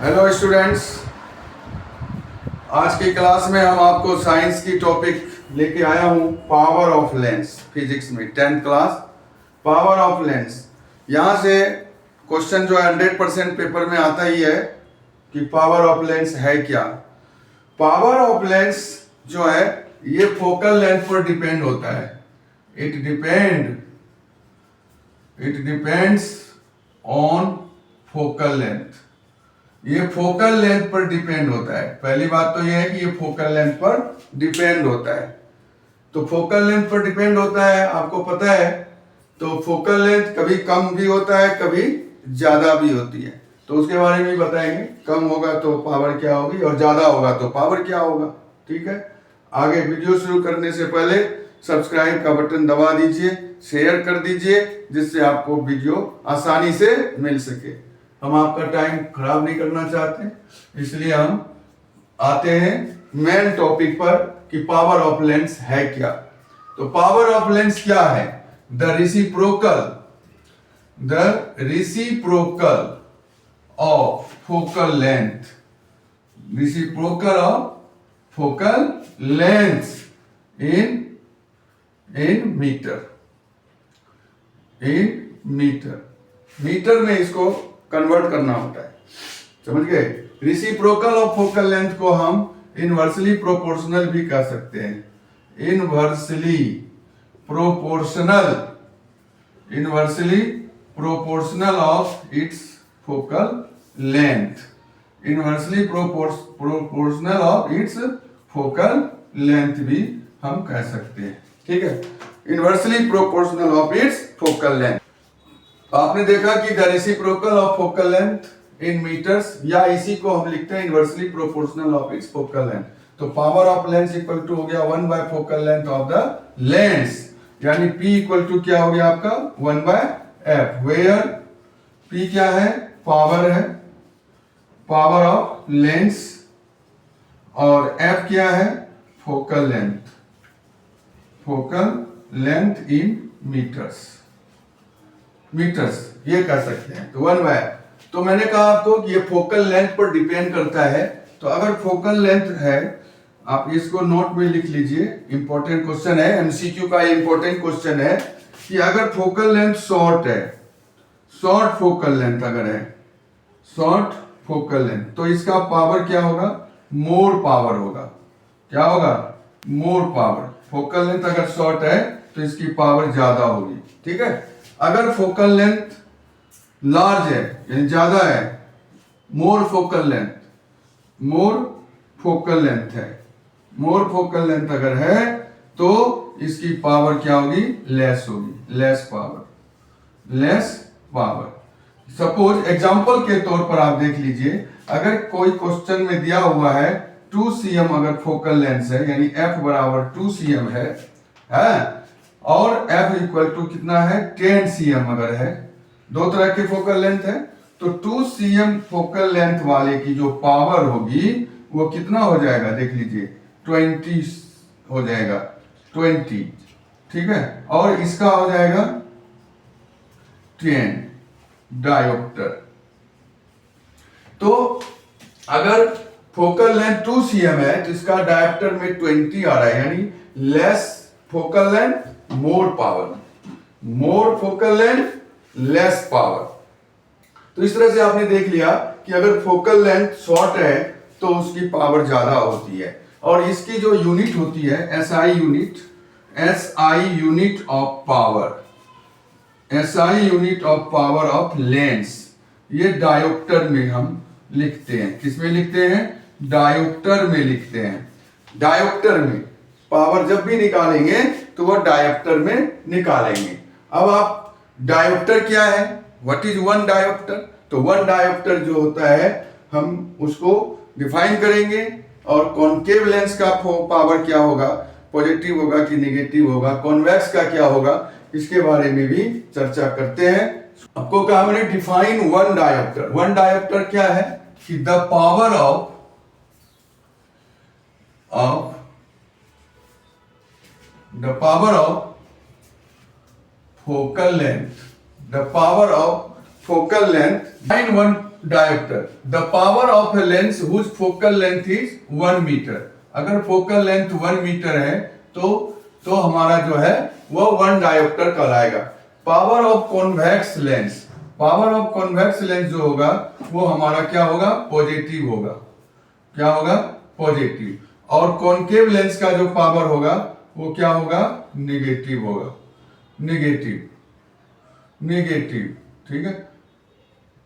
Hello students, आज की class में हम आपको साइंस की टॉपिक लेके आया हूँ पावर ऑफ लेंस। फिजिक्स में 10th class power of lens. यहाँ से क्वेश्चन जो है 100% पेपर में आता ही है कि पावर ऑफ लेंस है क्या। पावर ऑफ लेंस जो है ये फोकल लेंथ पर डिपेंड होता है। It depends on focal length. ये फोकल लेंथ पर डिपेंड होता है। पहली बात तो ये है कि ये फोकल लेंथ पर डिपेंड होता है। तो फोकल लेंथ पर डिपेंड होता है, आपको पता है। तो फोकल लेंथ कभी कम भी होता है, कभी ज्यादा भी होती है। तो उसके बारे में बताएंगे। कम होगा तो पावर क्या होगी और ज्यादा होगा तो पावर क्या होगा। ठीक है, आगे वीडियो शुरू करने से पहले सब्सक्राइब का बटन दबा दीजिए, शेयर कर दीजिए, जिससे आपको वीडियो आसानी से मिल सके। हम आपका टाइम खराब नहीं करना चाहते, इसलिए हम आते हैं मेन टॉपिक पर कि पावर ऑफ लेंस है क्या। तो पावर ऑफ लेंस क्या है? The reciprocal of focal length. Reciprocal of focal length in metre में इसको कन्वर्ट करना होता है, समझ गए। रिसिप्रोकल ऑफ फोकल लेंथ को हम इनवर्सली प्रोपोर्शनल भी कह सकते हैं। Inversely proportional of its focal length. Inversely proportional of its focal length भी हम कह सकते हैं। ठीक है, inversely proportional of its focal length. आपने देखा कि the reciprocal of focal length in meters, या इसी को हम लिखते हैं inversely proportional of its focal length. तो power of lens equal to हो गया 1 by focal length of the lens, यानी P इक्वल टू क्या हो गया आपका 1 बाय F, वेयर P क्या है? पावर है, पावर ऑफ लेंस, और F क्या है? फोकल लेंथ इन मीटर्स ये कह सकते हैं। तो 1 बाय, तो मैंने कहा आपको कि ये फोकल लेंथ पर डिपेंड करता है। तो अगर फोकल लेंथ है, आप इसको नोट में लिख लीजिए, इंपॉर्टेंट क्वेश्चन है, एमसीक्यू का इंपॉर्टेंट क्वेश्चन है कि अगर फोकल लेंथ शॉर्ट है, शॉर्ट फोकल लेंथ अगर है, शॉर्ट फोकल लेंथ, तो इसका पावर क्या होगा? मोर पावर होगा। क्या होगा? More power. फोकल लेंथ अगर शॉर्ट है तो इसकी पावर ज्यादा होगी। ठीक है, अगर फोकल लेंथ लार्ज है यानी ज्यादा है, मोर फोकल लेंथ अगर है तो इसकी पावर क्या होगी? लेस होगी, लेस पावर। सपोज एग्जांपल के तौर पर आप देख लीजिए, अगर कोई क्वेश्चन में दिया हुआ है 2 cm अगर फोकल लेंथ है, यानी F बराबर 2 cm है, और F इक्वल टू कितना है? 10 cm अगर है, दो तरह के फोकल लेंथ है, तो 2 cm फोकल लेंथ वाले की जो पावर होगी वो कितना हो जाएगा? देख लीजिए 20 हो जाएगा, 20। ठीक है, और इसका हो जाएगा 10 डायोप्टर। तो अगर फोकल लेंथ 2 cm है तो इसका डायोप्टर में 20 आ रहा है, यानी less focal length more power, more focal length less power. तो इस तरह से आपने देख लिया कि अगर फोकल लेंथ शॉर्ट है तो उसकी पावर ज्यादा होती है, और इसकी जो यूनिट होती है SI unit of power, SI unit of power of lens, ये डायोप्टर में हम लिखते हैं। किसमें लिखते हैं? डायोप्टर में लिखते हैं। डायोप्टर में पावर जब भी निकालेंगे तो वह डायोप्टर में निकालेंगे। अब आप डायोप्टर क्या है? What is 1 dioptre? तो 1 डायोप्टर जो होता है हम उसको डिफाइन करेंगे, और कॉनकेव लेंस का पावर क्या होगा? पॉजिटिव होगा कि नेगेटिव होगा? कॉन्वेक्स का क्या होगा? इसके बारे में भी चर्चा करते हैं। आपको कहा मैंने डिफाइन 1 डायोप्टर। 1 डायोप्टर क्या है? कि the power of focal length, define 1 dioptre. The power of a lens whose focal length is 1 metre. अगर फोकल लेंथ 1 मीटर है तो हमारा जो है वो 1 डायोप्टर कहलाएगा। Power of convex lens, power of convex lens जो होगा वो हमारा क्या होगा, पॉजिटिव होगा। क्या होगा, पॉजिटिव। और कॉनकेव लेंस का जो पावर होगा वो क्या होगा, निगेटिव होगा। निगेटिव, निगेटिव, ठीक है,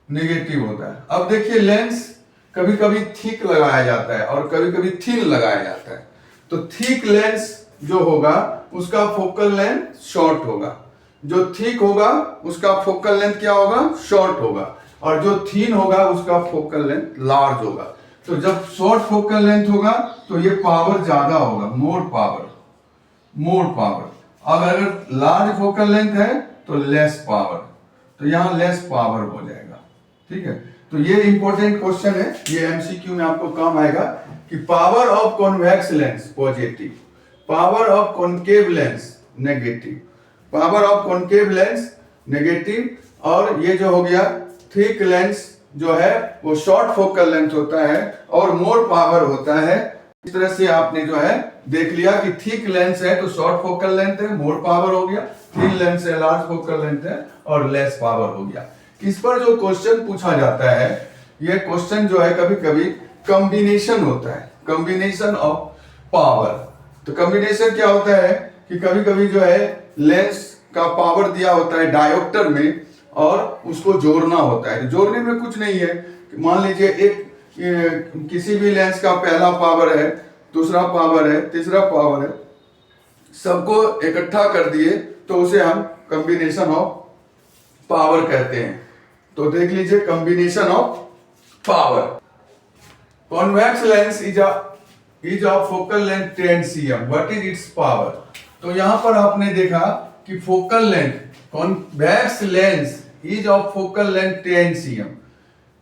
निगेटिव होता है। अब देखिए लेंस कभी कभी थिक लगाया जाता है और कभी कभी थिन लगाया जाता है। तो थिक लेंस जो होगा उसका फोकल लेंथ शॉर्ट होगा, जो थिक होगा उसका फोकल लेंथ क्या होगा, शॉर्ट होगा, और जो थिन होगा उसका फोकल लेंथ लार्ज होगा। तो जब शॉर्ट फोकल लेंथ होगा तो ये पावर ज्यादा होगा, मोर पावर, मोर पावर। और अगर लार्ज फोकल लेंथ है तो लेस पावर, तो यहां लेस पावर हो जाएगा। ठीक है, तो ये इंपॉर्टेंट क्वेश्चन है, ये एमसीक्यू में आपको काम आएगा कि power of convex lens positive, power of concave lens negative, power of concave lens negative, और ये जो हो गया थिक लेंस जो है वो शॉर्ट फोकल लेंथ होता है और मोर पावर होता है। इस तरह से आपने जो है देख लिया कि थिक लेंस है तो शॉर्ट फोकल लेंथ है, मोर पावर हो गया, थिन लेंस है लार्ज फोकल लेंथ है और लेस पावर हो गया। इस पर जो क्वेश्चन पूछा जाता है, ये क्वेश्चन जो है कभी कभी कॉम्बिनेशन होता है, कॉम्बिनेशन ऑफ पावर। तो कॉम्बिनेशन क्या होता है कि कभी कभी जो है लेंस का पावर दिया होता है डायोप्टर में और उसको जोड़ना होता है। जोड़ने में कुछ नहीं है, मान लीजिए एक किसी भी लेंस का पहला पावर है, दूसरा पावर है, तीसरा पावर है, सबको इकट्ठा कर दिए तो उसे हम कॉम्बिनेशन ऑफ पावर कहते हैं। तो देख लीजिए combination of power. Convex lens is of focal length 10 cm, what is it's power. तो यहां पर आपने देखा कि focal length, convex lens is of focal length 10 cm,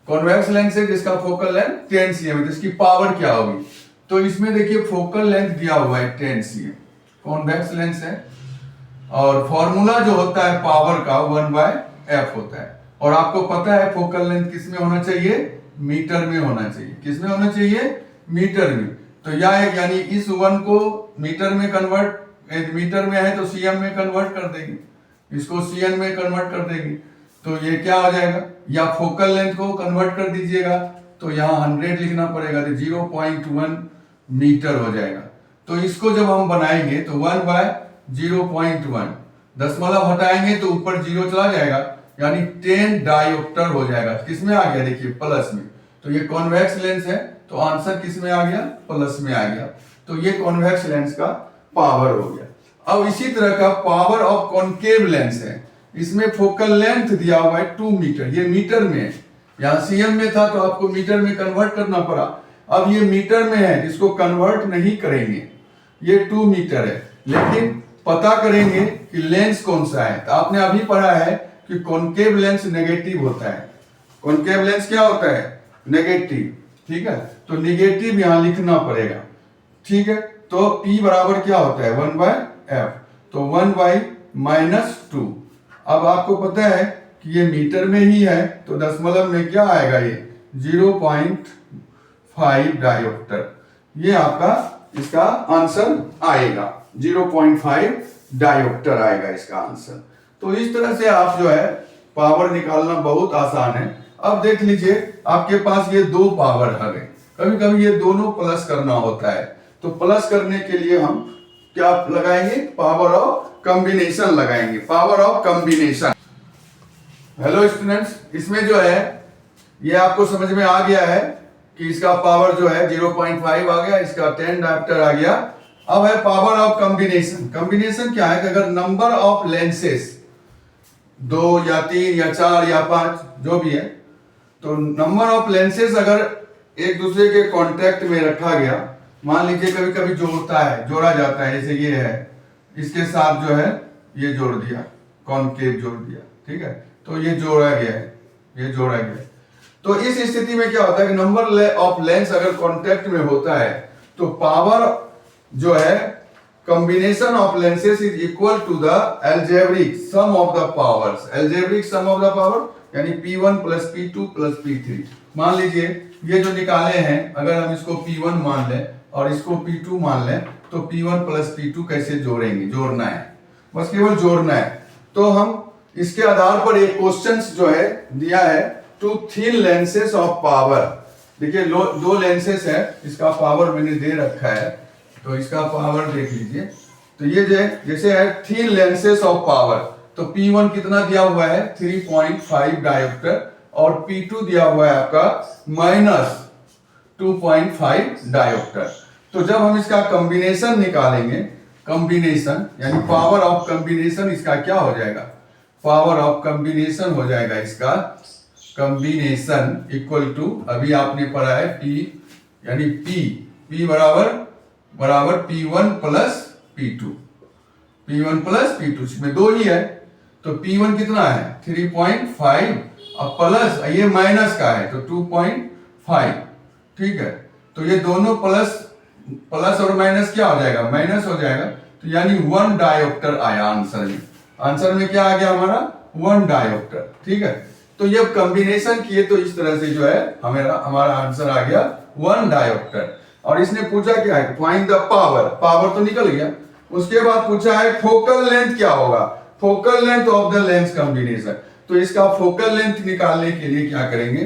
convex lens है जिसका फोकल लेंथ 10 cm है, जिसकी पावर क्या होगी। तो इसमें देखिए फोकल लेंथ दिया हुआ है 10 cm, कॉन्वेक्स लेंस है, और फॉर्मूला जो होता है पावर का 1/f होता है। और आपको पता है फोकल लेंथ किस में होना चाहिए, मीटर में होना चाहिए। किस में होना चाहिए, मीटर में। तो यानी इस 1 को मीटर में कन्वर्ट, मीटर में है तो सीएम में कन्वर्ट कर देगी, इसको सीएन में कन्वर्ट कर देगी। तो ये क्या हो जाएगा, या फोकल लेंथ को कन्वर्ट कर दीजिएगा तो यहाँ 100 लिखना पड़ेगा, तो 0.1 मीटर हो जाएगा। तो इसको जब हम बनाएंगे तो 1/0.1 दशमलव हटाएंगे तो ऊपर 0 चला जाएगा, यानी 10 डायोप्टर हो जाएगा। किसमें आ गया, देखिए प्लस में। तो ये कॉन्वेक्स लेंस है तो आंसर किस में आ गया, प्लस में आ गया। तो ये कॉन्वेक्स लेंस का पावर हो गया। अब इसी तरह का पावर ऑफ कॉनकेव लेंस है, इसमें फोकल लेंथ दिया हुआ है 2 मीटर, ये मीटर में है, यहाँ सीएम में था तो आपको मीटर में कन्वर्ट करना पड़ा। अब ये मीटर में है, जिसको कन्वर्ट नहीं करेंगे, ये 2 मीटर है, लेकिन पता करेंगे कि लेंस कौन सा है। तो आपने अभी पढ़ा है कि कॉनकेव लेंस नेगेटिव होता है। कॉनकेव लेंस क्या होता है, नेगेटिव। ठीक है, तो नेगेटिव यहां लिखना पड़ेगा। ठीक है, तो P बराबर क्या होता है, 1/f, तो 1/-2। अब आपको पता है कि ये मीटर में ही है तो दशमलव में क्या आएगा, ये 0.5 डायोप्टर। ये आपका इसका आंसर आएगा, 0.5 डायोप्टर आएगा इसका आंसर। तो इस तरह से आप जो है पावर निकालना बहुत आसान है। अब देख लीजिए आपके पास ये 2 पावर आ गए, कभी कभी ये दोनों प्लस करना होता है, तो प्लस करने के लिए हम क्या लगाएंगे, पावर ऑफ कॉम्बिनेशन लगाएंगे, power of combination. Hello students, इसमें जो है ये आपको समझ में आ गया है कि इसका पावर जो है 0.5 आ गया, इसका 10 डायोप्टर आ गया। अब है पावर ऑफ कॉम्बिनेशन। कॉम्बिनेशन क्या है कि अगर नंबर ऑफ लेंसेस 2 या 3 या 4 या 5 जो भी है, तो नंबर ऑफ लेंसेस अगर एक दूसरे के कांटेक्ट में रखा गया, मान लीजिए कभी कभी जोड़ता है, जोड़ा जाता है, जैसे ये है, इसके साथ जो है ये जोड़ दिया, कॉनकेव जोड़ दिया, ठीक है, तो ये जोड़ा गया है, ये जोड़ा गया है। तो इस स्थिति में क्या होता है कि नंबर ऑफ लेंस अगर कांटेक्ट में होता है तो पावर जो है combination of lenses is equal to the algebraic sum of the powers, algebraic sum of the power यानी P1 plus P2 plus P3। मान लीजिए ये जो निकाले हैं, अगर हम इसको P1 मान लें और इसको P2 मान लें, तो P1 प्लस P2 कैसे जोड़ेंगे, जोड़ना है, बस केवल जोड़ना है। तो हम इसके आधार पर एक क्वेश्चन जो है दिया है, two thin lenses of power. देखिए दो लेंसेज है, इसका पावर मैंने दे रखा है, तो इसका पावर देख लीजिए। तो ये जैसे है थिन लेंसेज ऑफ पावर, तो P1 कितना दिया हुआ है 3.5 डायोप्टर और P2 दिया हुआ है आपका -2.5 डायोप्टर। तो जब हम इसका कॉम्बिनेशन निकालेंगे, कॉम्बिनेशन यानी पावर ऑफ कॉम्बिनेशन इसका क्या हो जाएगा, पावर ऑफ कॉम्बिनेशन हो जाएगा इसका कॉम्बिनेशन इक्वल टू, अभी आपने पढ़ा है P यानी P बराबर P1 plus P2, P1 plus P2, इसमें दो ही है, तो P1 कितना है 3.5 और प्लस ये माइनस का है तो 2.5, ठीक है। तो ये दोनों प्लस और माइनस क्या हो जाएगा, माइनस हो जाएगा, तो यानी 1 डायोप्टर आया आंसर में। आंसर में क्या आ गया हमारा 1 डायोप्टर, ठीक है। तो ये कॉम्बिनेशन किए तो इस तरह से जो है हमारा आंसर आ गया 1 डायोप्टर। और इसने पूछा क्या है, फाइंड द पावर, पावर तो निकल गया। उसके बाद पूछा है फोकल लेंथ क्या होगा, focal length of the lens combination. तो इसका फोकल लेंथ निकालने के लिए क्या करेंगे,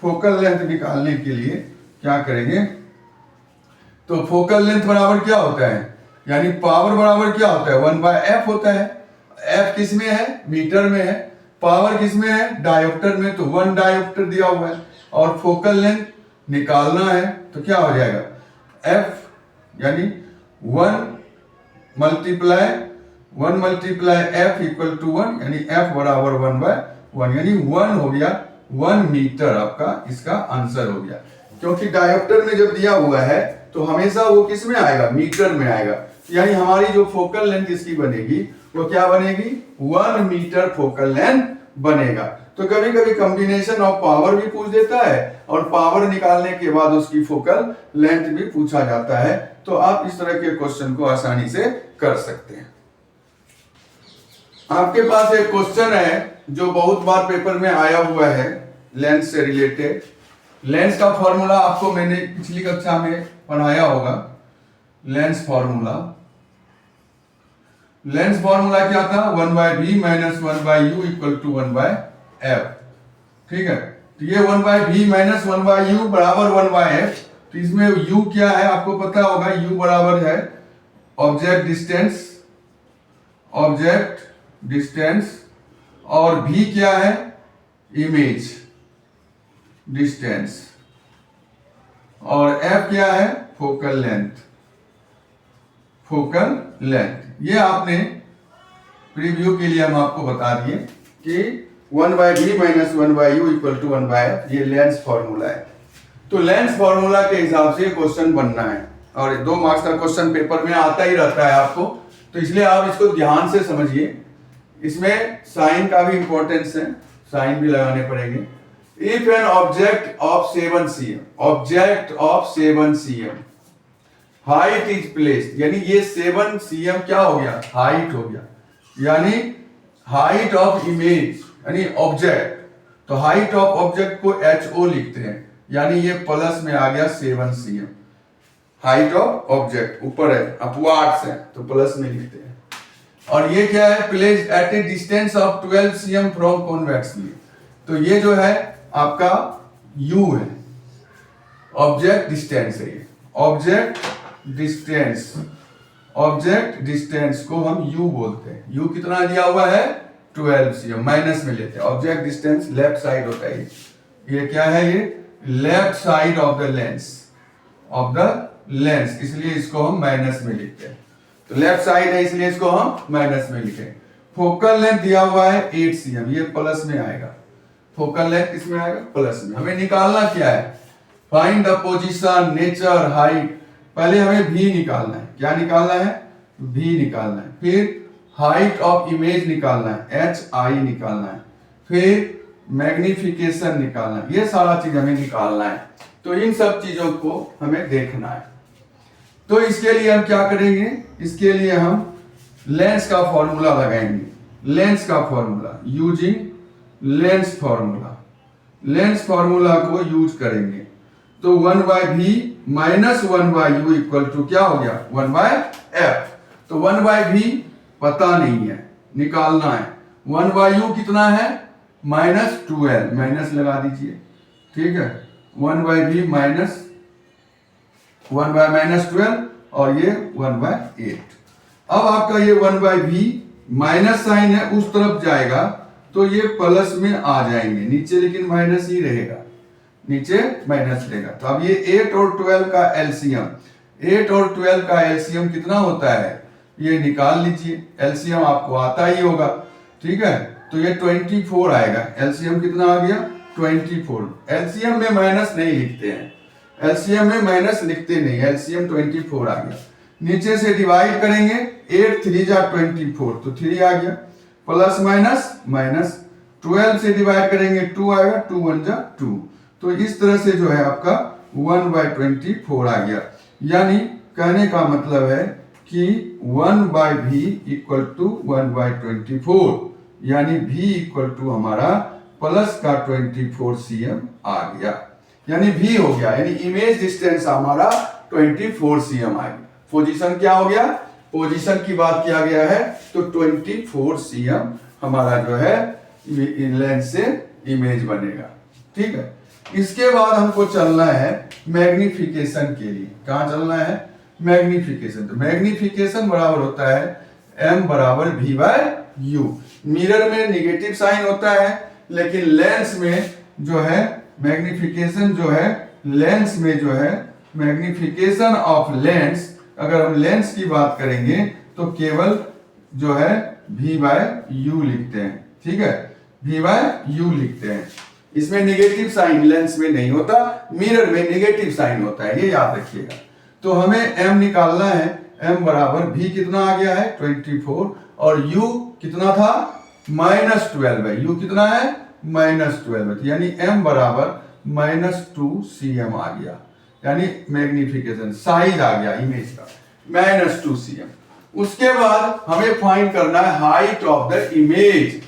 फोकल लेंथ निकालने के लिए क्या करेंगे, तो फोकल लेंथ बराबर क्या होता है, यानी पावर बराबर क्या होता है 1/f होता है। f किस में है, मीटर में है, पावर किस में है, डायोप्टर में, तो 1 डायोप्टर दिया हुआ है और फोकल लेंथ निकालना है, तो क्या हो जाएगा f यानी 1 मल्टीप्लाई f इक्वल टू 1, यानी f बराबर 1/1, यानी 1 हो गया, 1 मीटर आपका इसका आंसर हो गया। क्योंकि डायोप्टर में जब दिया हुआ है तो हमेशा वो किस में आएगा, मीटर में आएगा, यानी हमारी जो फोकल लेंथ इसकी बनेगी वो क्या बनेगी 1 मीटर फोकल लेंथ बनेगा। तो कभी कभी कॉम्बिनेशन ऑफ पावर भी पूछ देता है और पावर निकालने के बाद उसकी फोकल लेंथ भी पूछा जाता है, तो आप इस तरह के क्वेश्चन को आसानी से कर सकते हैं। आपके पास एक क्वेश्चन है जो बहुत बार पेपर में आया हुआ है, लेंस से रिलेटेड। लेंस का फॉर्मूला आपको मैंने पिछली कक्षा में पढ़ाया होगा, लेंस फॉर्मूला क्या था 1/v minus 1/u equal to 1/f, ठीक है। तो ये 1/v माइनस 1/u बराबर 1/f, तो इसमें u क्या है आपको पता होगा, u बराबर है ऑब्जेक्ट डिस्टेंस और v क्या है इमेज डिस्टेंस और f क्या है फोकल लेंथ। ये आपने प्रीव्यू के लिए हम आपको बता दिए कि 1/v minus 1/u equal to 1/f, ये लेंस फॉर्मूला है। तो लेंस फॉर्मूला के हिसाब से क्वेश्चन बनना है और 2 मार्क्स का क्वेश्चन पेपर में आता ही रहता है आपको, तो इसलिए आप इसको ध्यान से समझिए। इसमें साइन का भी इंपॉर्टेंस है, साइन भी लगाने पड़ेंगे। If an object of 7 cm height is placed, यानी ये 7 cm क्या हो गया हाइट हो गया, यानी हाइट ऑफ इमेज यानी ऑब्जेक्ट, तो हाइट ऑफ ऑब्जेक्ट को HO लिखते हैं, यानी ये प्लस में आ गया 7 cm। हाइट ऑफ ऑब्जेक्ट ऊपर है, अपवार्ड्स है, तो प्लस में लिखते हैं। और ये क्या है placed at A distance of 12 cm from convex view, तो ये जो है आपका U है, ऑब्जेक्ट डिस्टेंस है, ये ऑब्जेक्ट डिस्टेंस को हम U बोलते हैं। U कितना दिया हुआ है 12 cm, माइनस में लेते हैं। ऑब्जेक्ट डिस्टेंस लेफ्ट साइड होता है, ये क्या है, ये left side of the lens, इसलिए इसको हम माइनस में लिखते हैं। तो लेफ्ट साइड है इसलिए इसको हम माइनस में लिखें। फोकल लेंथ दिया हुआ है 8 cm, ये प्लस में आएगा, फोकल लेंथ किसमें आएगा प्लस में। हमें निकालना क्या है, find the position, nature, height. पहले हमें v निकालना है, क्या निकालना है v निकालना है, फिर हाइट ऑफ इमेज निकालना है HI निकालना है, फिर मैग्निफिकेशन निकालना है, ये सारा चीज हमें निकालना है। तो इन सब चीजों को हमें देखना है। तो इसके लिए हम क्या करेंगे, इसके लिए हम लेंस का फॉर्मूला लगाएंगे। लेंस का formula using lens formula, lens formula को यूज करेंगे तो 1/v minus 1/u equal to क्या हो गया 1/f। तो 1/v पता नहीं है, निकालना है। 1/u कितना है -12, माइनस लगा दीजिए, ठीक है। 1/v माइनस 1/-12 और ये 1/8। अब आपका ये 1/v माइनस साइन है उस तरफ जाएगा तो ये प्लस में आ जाएंगे नीचे, लेकिन माइनस ही रहेगा, नीचे माइनस रहेगा। तो अब ये 8 और 12 का एलसीएम, 8 और 12 का एलसीएम कितना होता है ये निकाल लीजिए, एलसीएम आपको आता ही होगा, ठीक है। तो ये 24 आएगा, एलसीएम कितना आ गया 24। एलसीएम में माइनस नहीं लिखते हैं, एलसीएम में माइनस लिखते नहीं, एलसीएम 24 आ गया। नीचे से डिवाइड करेंगे 8 3 जा 24 तो 3 आ गया, प्लस माइनस माइनस, 12 से डिवाइड करेंगे 2 आएगा, 2 1 जा 2। तो इस तरह से जो है आपका 1/24 आ गया। यानी कहने का मतलब है कि 1/v इक्वल टू 1/24, यानी v इक्वल टू हमारा प्लस का 24 cm आ गया, यानी v हो गया, यानी इमेज डिस्टेंस हमारा 24 cm आ गया। पोजीशन क्या हो गया, पोजीशन की बात किया गया है तो 24 cm हमारा जो है लेंस से इमेज बनेगा, ठीक है। इसके बाद हमको चलना है मैग्निफिकेशन के लिए। कहां चलना है मैग्निफिकेशन। तो मैग्निफिकेशन बराबर होता है m बराबर v/u। मिरर में निगेटिव साइन होता है, लेकिन लेंस में जो है मैग्निफिकेशन जो है लेंस में जो है मैग्निफिकेशन ऑफ लेंस, अगर हम लेंस की बात करेंगे तो केवल जो है v/u लिखते हैं, ठीक है, v/u लिखते हैं। इसमें निगेटिव साइन लेंस में नहीं होता, मिरर में निगेटिव साइन होता है, ये याद रखिएगा। तो हमें m निकालना है, m बराबर v कितना आ गया है 24 और u कितना था -12 है, u कितना है -12 है, यानी m बराबर -2 cm आ गया, यानी मैग्निफिकेशन साइज आ गया इमेज का -2 cm। उसके बाद हमें फाइंड करना है हाइट ऑफ द इमेज।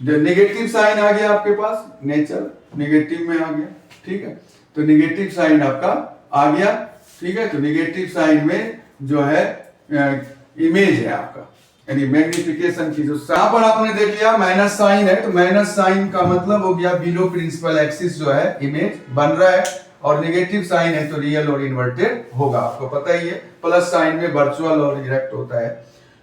जो नेगेटिव साइन आ गया आपके पास, नेचर नेगेटिव में आ गया, ठीक है। तो नेगेटिव साइन आपका आ गया, ठीक है। तो नेगेटिव साइन में जो है इमेज है आपका, यानी मैग्निफिकेशन की जो यहां पर आपने देख लिया माइनस साइन है, तो माइनस साइन का मतलब हो गया बिलो प्रिंसिपल एक्सिस जो है इमेज बन रहा है, और नेगेटिव साइन है तो रियल और इन्वर्टेड होगा, आपको पता ही है। प्लस साइन में वर्चुअल और डायरेक्ट होता है।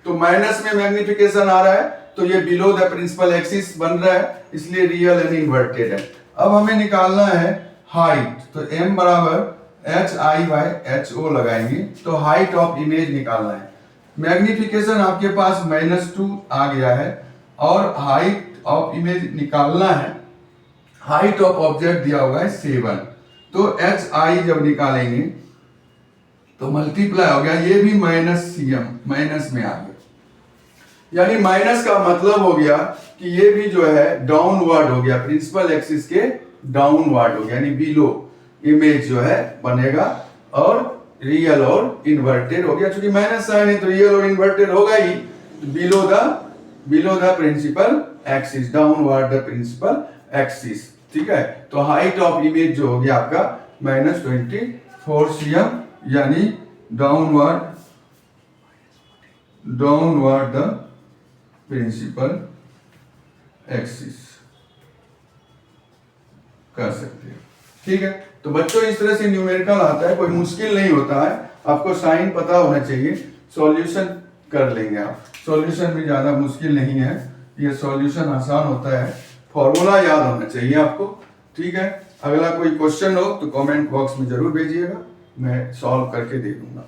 तो माइनस में मैग्निफिकेशन आ रहा है तो ये बिलो द प्रिंसिपल एक्सिस बन रहा है, इसलिए रियल एंड इन्वर्टेड है। अब हमें निकालना है हाइट, तो m बराबर hi/ho लगाएंगे, तो हाइट ऑफ इमेज निकालना है। मैग्निफिकेशन आपके पास -2 आ गया है और हाइट ऑफ इमेज निकालना है। हाइट ऑफ ऑब्जेक्ट दिया हुआ है 7, तो hi जब निकालेंगे तो मल्टीप्लाई हो गया, ये भी -cm माइनस में आ गया, यानी माइनस का मतलब हो गया कि ये भी जो है डाउनवर्ड हो गया, प्रिंसिपल एक्सिस के डाउनवर्ड हो गया, यानी बिलो इमेज जो है बनेगा और रियल और इन्वर्टेड हो गया। क्योंकि माइनस साइन है तो रियल और इन्वर्टेड होगा ही, below the principal axis, downward the principal axis, ठीक है। तो हाइट ऑफ इमेज जो हो गया आपका -24 cm, यानी डाउनवर्ड द प्रिंसिपल एक्सिस कर सकते हैं, ठीक है। तो बच्चों इस तरह से न्यूमेरिकल आता है, कोई मुश्किल नहीं होता है, आपको साइन पता होना चाहिए, सॉल्यूशन कर लेंगे आप। सॉल्यूशन भी ज्यादा मुश्किल नहीं है, ये सॉल्यूशन आसान होता है, फॉर्मूला याद होना चाहिए आपको, ठीक है। अगला कोई क्वेश्चन हो तो कमेंट बॉक्स में जरूर भेजिएगा, मैं सॉल्व करके दे दूंगा।